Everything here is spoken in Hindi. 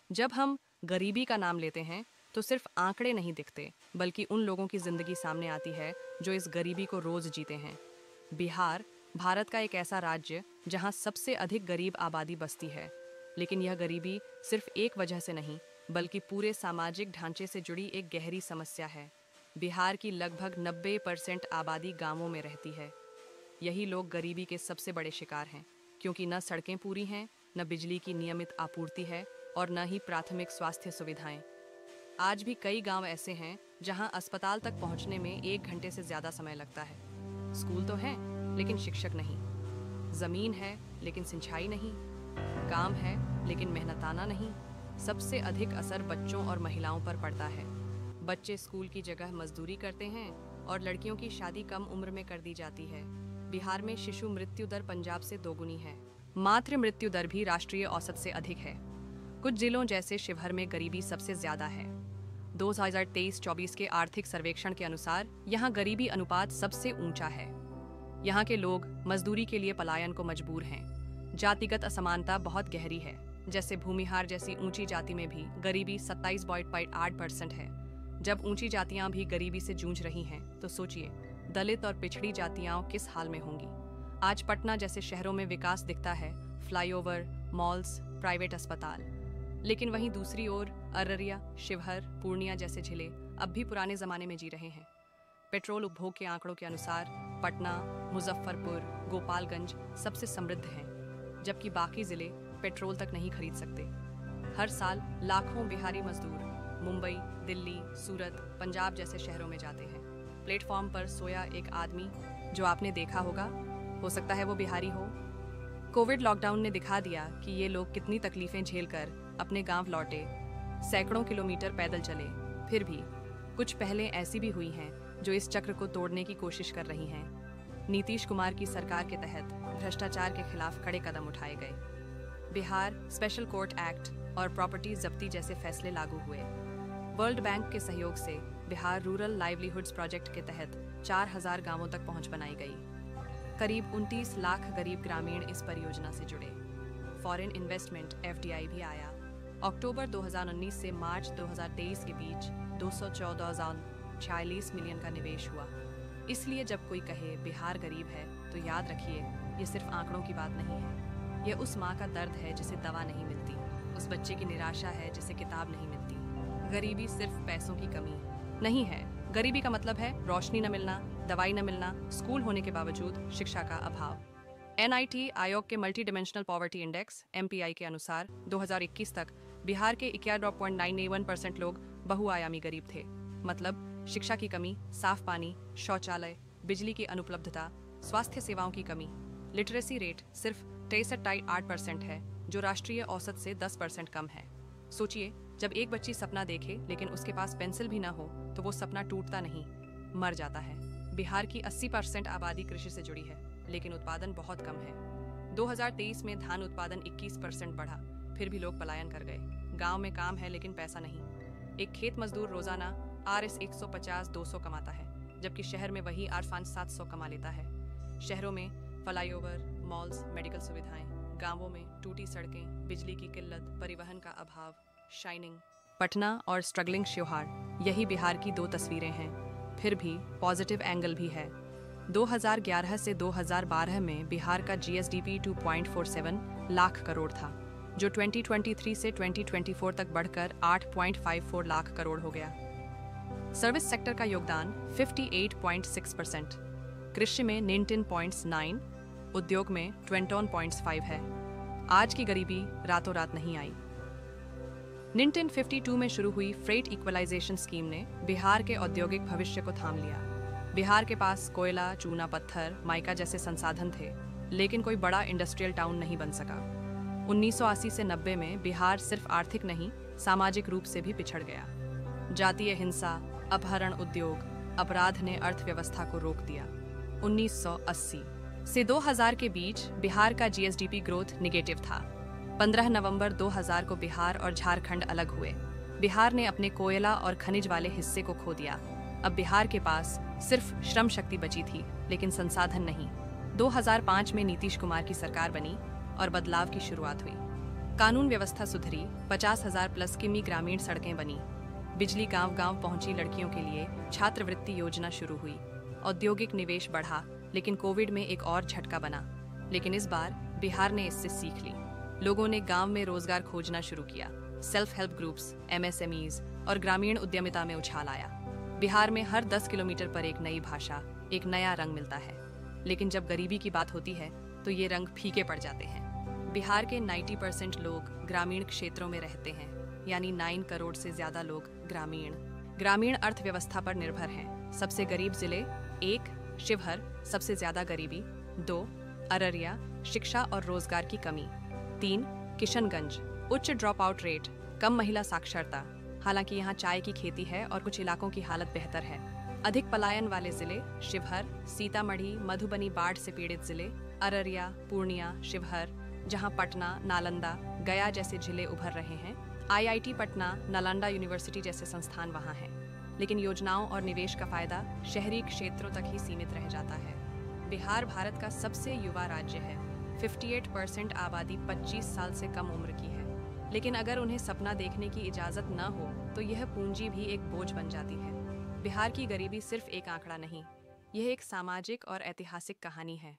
जब हम गरीबी का नाम लेते हैं तो सिर्फ आंकड़े नहीं दिखते, बल्कि उन लोगों की जिंदगी सामने आती है जो इस गरीबी को रोज जीते हैं। बिहार भारत का एक ऐसा राज्य जहां सबसे अधिक गरीब आबादी बसती है, लेकिन यह गरीबी सिर्फ एक वजह से नहीं, बल्कि पूरे सामाजिक ढांचे से जुड़ी एक गहरी समस्या है। बिहार की लगभग 90% आबादी गांवों में रहती है। यही लोग गरीबी के सबसे बड़े शिकार हैं, क्योंकि न सड़कें पूरी हैं, न बिजली की नियमित आपूर्ति है और न ही प्राथमिक स्वास्थ्य सुविधाएं। आज भी कई गांव ऐसे हैं जहां अस्पताल तक पहुंचने में 1 घंटे से ज़्यादा समय लगता है। स्कूल तो हैं, लेकिन शिक्षक नहीं। ज़मीन है, लेकिन सिंचाई नहीं। काम है, लेकिन मेहनताना नहीं। सबसे अधिक असर बच्चों और महिलाओं पर पड़ता है। बच्चे स्कूल की जगह मजदूरी करते हैं और लड़कियों की शादी कम उम्र में कर दी जाती है। बिहार में शिशु मृत्यु दर पंजाब से दोगुनी है। मातृ मृत्यु दर भी राष्ट्रीय औसत से अधिक है। कुछ जिलों जैसे शिवहर में गरीबी सबसे ज्यादा है। 2023-24 के आर्थिक सर्वेक्षण के अनुसार यहाँ गरीबी अनुपात सबसे ऊंचा है। यहाँ के लोग मजदूरी के लिए पलायन को मजबूर हैं। जातिगत असमानता बहुत गहरी है। जैसे भूमिहार जैसी ऊंची जाति में भी गरीबी 27.8% है। जब ऊंची जातियां भी गरीबी से जूझ रही हैं, तो सोचिए दलित और पिछड़ी जातियां किस हाल में होंगी। आज पटना जैसे शहरों में विकास दिखता है, फ्लाईओवर, मॉल्स, प्राइवेट अस्पताल, लेकिन वहीं दूसरी ओर अररिया, शिवहर, पूर्णिया जैसे जिले अब भी पुराने जमाने में जी रहे हैं। पेट्रोल उपभोग के आंकड़ों के अनुसार पटना, मुजफ्फरपुर, गोपालगंज सबसे समृद्ध हैं, जबकि बाकी जिले पेट्रोल तक नहीं खरीद सकते। हर साल लाखों बिहारी मजदूर मुंबई, दिल्ली, सूरत, पंजाब जैसे शहरों में जाते हैं। प्लेटफॉर्म पर सोया एक आदमी जो आपने देखा होगा, हो सकता है वो बिहारी हो। कोविड लॉकडाउन ने दिखा दिया कि ये लोग कितनी तकलीफें झेलकर अपने गांव लौटे, सैकड़ों किलोमीटर पैदल चले। फिर भी कुछ पहलें ऐसी भी हुई हैं जो इस चक्र को तोड़ने की कोशिश कर रही हैं। नीतीश कुमार की सरकार के तहत भ्रष्टाचार के खिलाफ कड़े कदम उठाए गए। बिहार स्पेशल कोर्ट एक्ट और प्रॉपर्टी जब्ती जैसे फैसले लागू हुए। वर्ल्ड बैंक के सहयोग से बिहार रूरल लाइवलीहुड्स प्रोजेक्ट के तहत 4000 गांवों तक पहुंच बनाई गई। करीब 29 लाख गरीब ग्रामीण इस परियोजना से जुड़े। फॉरेन इन्वेस्टमेंट (FDI) भी आया। अक्टूबर 2019 से मार्च 2023 के बीच 214,046 मिलियन का निवेश हुआ। इसलिए जब कोई कहे बिहार गरीब है, तो याद रखिए ये सिर्फ आंकड़ों की बात नहीं है। ये उस माँ का दर्द है जिसे दवा नहीं मिलती, उस बच्चे की निराशा है जिसे किताब नहीं मिलती। गरीबी सिर्फ पैसों की कमी नहीं है। गरीबी का मतलब है रोशनी न मिलना, दवाई न मिलना, स्कूल होने के बावजूद शिक्षा का अभाव। NIT आयोग के multi dimensional poverty index (MPI) के अनुसार 2021 तक बिहार के 91.981% लोग बहुआयामी गरीब थे। मतलब शिक्षा की कमी, साफ पानी, शौचालय, बिजली की अनुपलब्धता, स्वास्थ्य सेवाओं की कमी। लिटरेसी रेट सिर्फ 63.8% है, जो राष्ट्रीय औसत से 10% कम है। सोचिए, जब एक बच्ची सपना देखे लेकिन उसके पास पेंसिल भी ना हो, तो वो सपना टूटता नहीं, मर जाता है। बिहार की 80% आबादी कृषि से जुड़ी है, लेकिन उत्पादन बहुत कम है। 2023 में धान उत्पादन 21% बढ़ा, फिर भी लोग पलायन कर गए। गांव में काम है लेकिन पैसा नहीं। एक खेत मजदूर रोजाना RS 150-200 कमाता है, जबकि शहर में वही RS 700 कमा लेता है। शहरों में फ्लाईओवर, मॉल्स, मेडिकल सुविधाएं, गांवों में टूटी सड़कें, बिजली की किल्लत, परिवहन का अभाव। शाइनिंग पटना और स्ट्रगलिंग शिवहर, यही बिहार की 2 तस्वीरें हैं। फिर भी पॉजिटिव एंगल भी है। 2011 से 2012 में बिहार का GSDP 2.47 लाख करोड़ था, जो 2023 से 2024 तक बढ़कर 8.54 लाख करोड़ हो गया। सर्विस सेक्टर का योगदान 58.6%, कृषि में 19.9, उद्योग में 21.5 है। आज की गरीबी रातों रात नहीं आई। 1952 में शुरू हुई फ्रेट इक्वलाइजेशन स्कीम ने बिहार के औद्योगिक भविष्य को थाम लिया। बिहार के पास कोयला, चूना पत्थर, माइका जैसे संसाधन थे, लेकिन कोई बड़ा इंडस्ट्रियल टाउन नहीं बन सका। 1980 से 90 में बिहार सिर्फ आर्थिक नहीं, सामाजिक रूप से भी पिछड़ गया। जातीय हिंसा, अपहरण, उद्योग, अपराध ने अर्थव्यवस्था को रोक दिया। 1980 से 2000 के बीच बिहार का GSDP ग्रोथ निगेटिव था। 15 नवंबर 2000 को बिहार और झारखंड अलग हुए। बिहार ने अपने कोयला और खनिज वाले हिस्से को खो दिया। अब बिहार के पास सिर्फ श्रम शक्ति बची थी, लेकिन संसाधन नहीं। 2005 में नीतीश कुमार की सरकार बनी और बदलाव की शुरुआत हुई। कानून व्यवस्था सुधरी, 50,000 प्लस किमी ग्रामीण सड़कें बनी, बिजली गांव-गांव पहुंची लड़कियों के लिए, छात्रवृत्ति योजना शुरू हुई, औद्योगिक निवेश बढ़ा, लेकिन कोविड में एक और झटका बना। लेकिन इस बार बिहार ने इससे सीख ली। लोगों ने गांव में रोजगार खोजना शुरू किया। सेल्फ हेल्प ग्रुप्स, MSMEs और ग्रामीण उद्यमिता में उछाल आया। बिहार में हर 10 किलोमीटर पर एक नई भाषा, एक नया रंग मिलता है। लेकिन जब गरीबी की बात होती है तो ये रंग फीके पड़ जाते हैं। बिहार के 90% लोग ग्रामीण क्षेत्रों में रहते हैं, यानी 9 करोड़ से ज्यादा लोग ग्रामीण अर्थव्यवस्था पर निर्भर हैं। सबसे गरीब जिले 1 शिवहर, सबसे ज्यादा गरीबी 2 अररिया, शिक्षा और रोजगार की कमी 3 किशनगंज, उच्च ड्रॉप आउट रेट, कम महिला साक्षरता। हालांकि यहाँ चाय की खेती है और कुछ इलाकों की हालत बेहतर है। अधिक पलायन वाले जिले शिवहर, सीतामढ़ी, मधुबनी बाढ़ से पीड़ित जिले अररिया, पूर्णिया, शिवहर, जहाँ पटना, नालंदा, गया जैसे जिले उभर रहे हैं। IIT पटना, नालंदा यूनिवर्सिटी जैसे संस्थान वहाँ हैं। लेकिन योजनाओं और निवेश का फायदा शहरी क्षेत्रों तक ही सीमित रह जाता है। बिहार भारत का सबसे युवा राज्य है। 58% आबादी 25 साल से कम उम्र की है। लेकिन अगर उन्हें सपना देखने की इजाज़त न हो तो यह पूंजी भी एक बोझ बन जाती है। बिहार की गरीबी सिर्फ एक आंकड़ा नहीं, यह एक सामाजिक और ऐतिहासिक कहानी है।